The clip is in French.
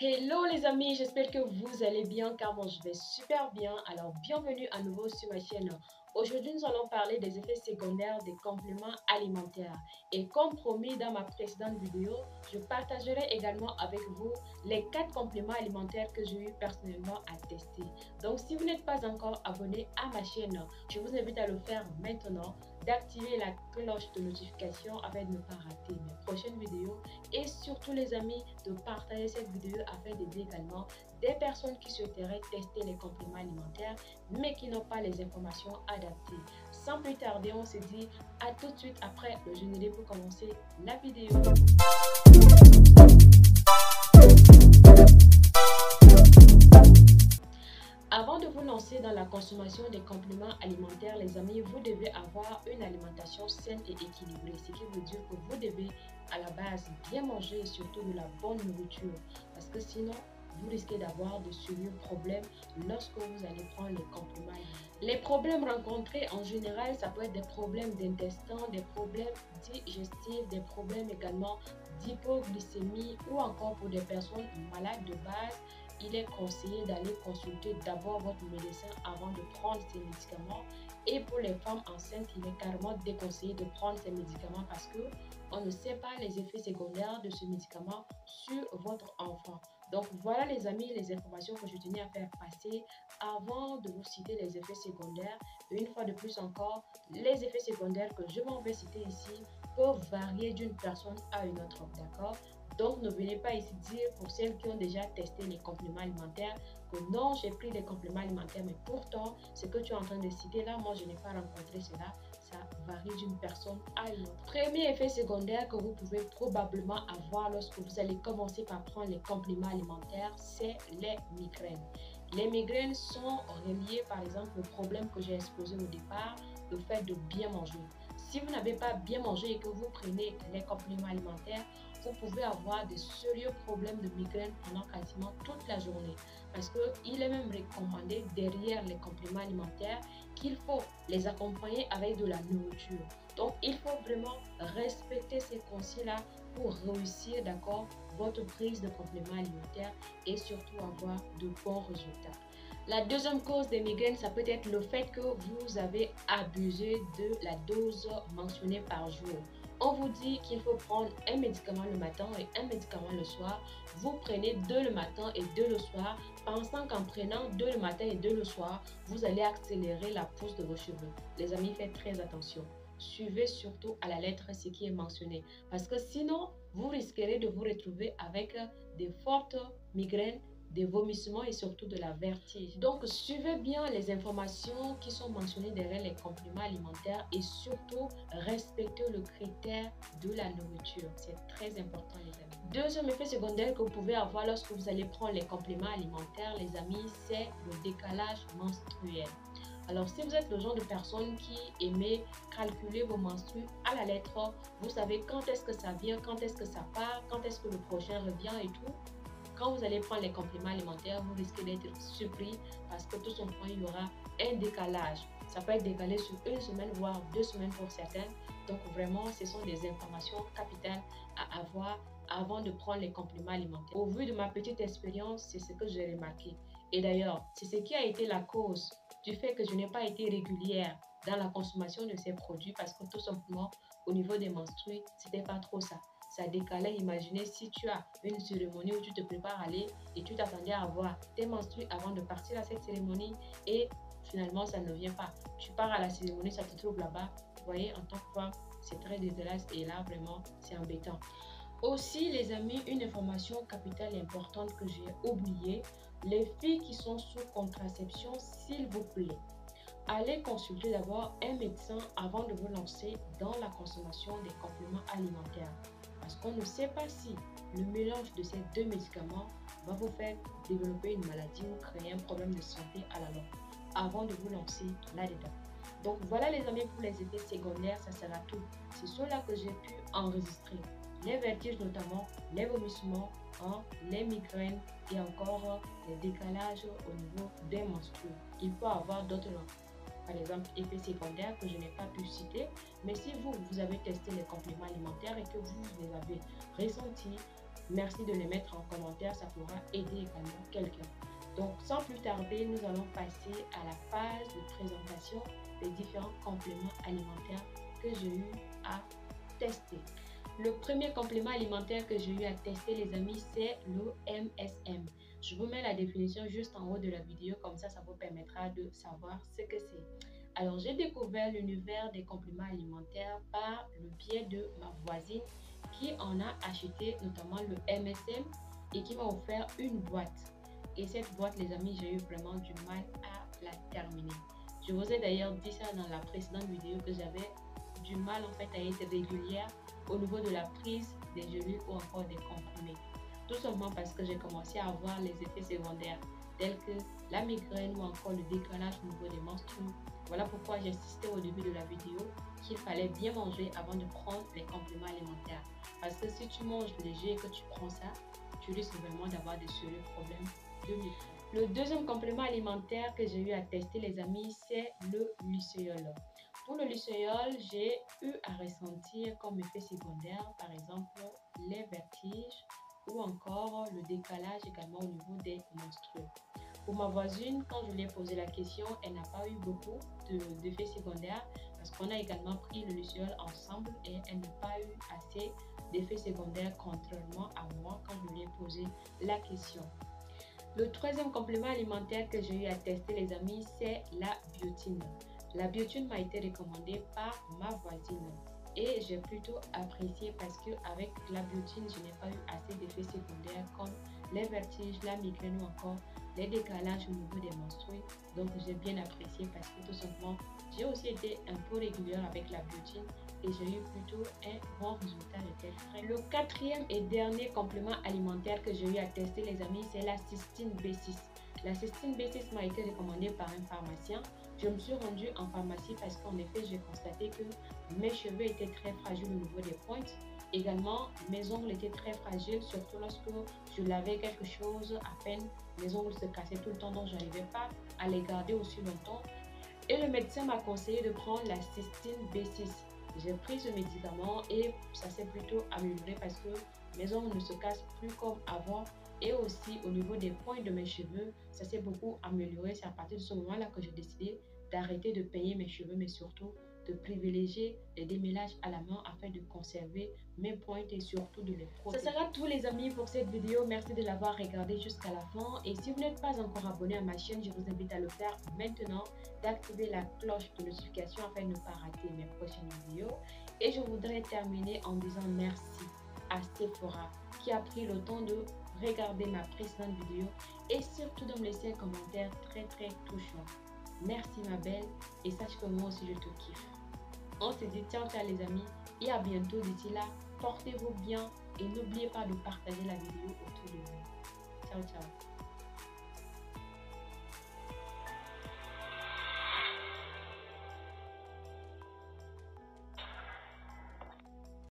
Hello les amis, j'espère que vous allez bien car moi je vais super bien. Alors bienvenue à nouveau sur ma chaîne. Aujourd'hui nous allons parler des effets secondaires des compléments alimentaires. Et comme promis dans ma précédente vidéo, je partagerai également avec vous les 4 compléments alimentaires que j'ai eu personnellement à tester. Donc si vous n'êtes pas encore abonné à ma chaîne, je vous invite à le faire maintenant, d'activer la cloche de notification afin de ne pas rater mes prochaines vidéos et surtout les amis de partager cette vidéo afin d'aider également des personnes qui souhaiteraient tester les compléments alimentaires mais qui n'ont pas les informations adaptées. Sans plus tarder, on se dit à tout de suite après le générique pour commencer la vidéo. Avant de vous lancer dans la consommation des compléments alimentaires, les amis, vous devez avoir une alimentation saine et équilibrée. Ce qui veut dire que vous devez à la base bien manger et surtout de la bonne nourriture. Parce que sinon, vous risquez d'avoir de sérieux problèmes lorsque vous allez prendre les compléments alimentaires. Les problèmes rencontrés en général, ça peut être des problèmes d'intestin, des problèmes digestifs, des problèmes également d'hypoglycémie ou encore pour des personnes malades de base. Il est conseillé d'aller consulter d'abord votre médecin avant de prendre ces médicaments. Et pour les femmes enceintes, il est carrément déconseillé de prendre ces médicaments parce que on ne sait pas les effets secondaires de ce médicament sur votre enfant. Donc voilà les amis, les informations que je tenais à faire passer avant de vous citer les effets secondaires. Et une fois de plus encore, les effets secondaires que je m'en vais citer ici peuvent varier d'une personne à une autre, d'accord? Donc, ne venez pas ici dire pour celles qui ont déjà testé les compléments alimentaires que non, j'ai pris des compléments alimentaires, mais pourtant, ce que tu es en train de citer là, moi, je n'ai pas rencontré cela. Ça varie d'une personne à une autre. Premier effet secondaire que vous pouvez probablement avoir lorsque vous allez commencer par prendre les compléments alimentaires, c'est les migraines. Les migraines sont reliées, par exemple, au problème que j'ai exposé au départ, le fait de bien manger. Si vous n'avez pas bien mangé et que vous prenez les compléments alimentaires, vous pouvez avoir de sérieux problèmes de migraine pendant quasiment toute la journée. Parce qu'il est même recommandé derrière les compléments alimentaires qu'il faut les accompagner avec de la nourriture. Donc, il faut vraiment respecter ces conseils-là pour réussir, d'accord, votre prise de compléments alimentaires et surtout avoir de bons résultats. La deuxième cause des migraines, ça peut être le fait que vous avez abusé de la dose mentionnée par jour. On vous dit qu'il faut prendre un médicament le matin et un médicament le soir. Vous prenez 2 le matin et 2 le soir, pensant qu'en prenant 2 le matin et 2 le soir, vous allez accélérer la pousse de vos cheveux. Les amis, faites très attention. Suivez surtout à la lettre ce qui est mentionné. Parce que sinon, vous risquerez de vous retrouver avec des fortes migraines, des vomissements et surtout de la vertige. Donc, suivez bien les informations qui sont mentionnées derrière les compléments alimentaires et surtout, respectez le critère de la nourriture. C'est très important, les amis. Deuxième effet secondaire que vous pouvez avoir lorsque vous allez prendre les compléments alimentaires, les amis, c'est le décalage menstruel. Alors, si vous êtes le genre de personne qui aimait calculer vos menstrues à la lettre, vous savez quand est-ce que ça vient, quand est-ce que ça part, quand est-ce que le prochain revient et tout. Quand vous allez prendre les compléments alimentaires, vous risquez d'être surpris parce que tout simplement, il y aura un décalage. Ça peut être décalé sur 1 semaine, voire 2 semaines pour certains. Donc vraiment, ce sont des informations capitales à avoir avant de prendre les compléments alimentaires. Au vu de ma petite expérience, c'est ce que j'ai remarqué. Et d'ailleurs, c'est ce qui a été la cause du fait que je n'ai pas été régulière dans la consommation de ces produits parce que tout simplement, au niveau des menstrues, c'était pas trop ça. Ça décalait. Imaginez si tu as une cérémonie où tu te prépares à aller et tu t'attendais à avoir tes menstrues avant de partir à cette cérémonie et finalement ça ne vient pas. Tu pars à la cérémonie, ça te trouve là-bas. Vous voyez, en tant que femme, c'est très dégueulasse et là vraiment c'est embêtant. Aussi les amis, une information capitale et importante que j'ai oubliée, les filles qui sont sous contraception, s'il vous plaît, allez consulter d'abord un médecin avant de vous lancer dans la consommation des compléments alimentaires. Parce qu'on ne sait pas si le mélange de ces 2 médicaments va vous faire développer une maladie ou créer un problème de santé à la longue avant de vous lancer là-dedans. Donc voilà les amis pour les effets secondaires, ça sera tout. C'est cela que j'ai pu enregistrer. Les vertiges notamment, les vomissements, les migraines et encore les décalages au niveau des menstrues. Il peut y avoir d'autres, par exemple, effets secondaires que je n'ai pas pu citer. Mais si vous avez testé les compléments alimentaires et que vous les avez ressentis, merci de les mettre en commentaire, ça pourra aider également quelqu'un. Donc sans plus tarder, nous allons passer à la phase de présentation des différents compléments alimentaires que j'ai eu à tester. Le premier complément alimentaire que j'ai eu à tester, les amis, c'est le MSM. Je vous mets la définition juste en haut de la vidéo, comme ça vous permettra de savoir ce que c'est. Alors, j'ai découvert l'univers des compléments alimentaires par le biais de ma voisine qui en a acheté notamment le MSM et qui m'a offert une boîte. Et cette boîte, les amis, j'ai eu vraiment du mal à la terminer. Je vous ai d'ailleurs dit ça dans la précédente vidéo que j'avais du mal en fait à être régulière au niveau de la prise des gélules ou encore des comprimés. Tout simplement parce que j'ai commencé à avoir les effets secondaires tels que la migraine ou encore le décalage au niveau des menstrues. Voilà pourquoi j'insistais au début de la vidéo qu'il fallait bien manger avant de prendre les compléments alimentaires. Parce que si tu manges léger et que tu prends ça, tu risques vraiment d'avoir des sérieux problèmes de migraine. Le deuxième complément alimentaire que j'ai eu à tester, les amis, c'est le lucéol. Pour le lucéol, j'ai eu à ressentir comme effet secondaire, par exemple, les vertiges ou encore le décalage également au niveau des menstrues. Pour ma voisine, quand je lui ai posé la question, elle n'a pas eu beaucoup d'effets secondaires parce qu'on a également pris le lucéol ensemble et elle n'a pas eu assez d'effets secondaires contrairement à moi quand je lui ai posé la question. Le troisième complément alimentaire que j'ai eu à tester, les amis, c'est la biotine. La biotine m'a été recommandée par ma voisine et j'ai plutôt apprécié parce qu'avec la biotine, je n'ai pas eu assez d'effets secondaires comme les vertiges, la migraine ou encore les décalages au niveau des menstrues. Donc j'ai bien apprécié parce que tout simplement, j'ai aussi été un peu régulière avec la biotine et j'ai eu plutôt un bon résultat de tel frais. Le quatrième et dernier complément alimentaire que j'ai eu à tester, les amis, c'est la cystine B6. La cystine B6 m'a été recommandée par un pharmacien. Je me suis rendue en pharmacie parce qu'en effet, j'ai constaté que mes cheveux étaient très fragiles au niveau des pointes. Également, mes ongles étaient très fragiles, surtout lorsque je lavais quelque chose à peine. Mes ongles se cassaient tout le temps, donc je n'arrivais pas à les garder aussi longtemps. Et le médecin m'a conseillé de prendre la cystine B6. J'ai pris ce médicament et ça s'est plutôt amélioré parce que mes ongles ne se cassent plus comme avant. Et aussi au niveau des points de mes cheveux, ça s'est beaucoup amélioré. C'est à partir de ce moment-là que j'ai décidé d'arrêter de peigner mes cheveux, mais surtout de privilégier les démêlages à la main afin de conserver mes pointes et surtout de les protéger. Ça sera tout les amis pour cette vidéo. Merci de l'avoir regardé jusqu'à la fin. Et si vous n'êtes pas encore abonné à ma chaîne, je vous invite à le faire maintenant, d'activer la cloche de notification afin de ne pas rater mes prochaines vidéos. Et je voudrais terminer en disant merci à Sephora qui a pris le temps de regarder ma précédente vidéo et surtout de me laisser un commentaire très touchant. Merci ma belle et sache que moi aussi je te kiffe. On se dit ciao les amis et à bientôt. D'ici là, portez-vous bien et n'oubliez pas de partager la vidéo autour de vous. Ciao.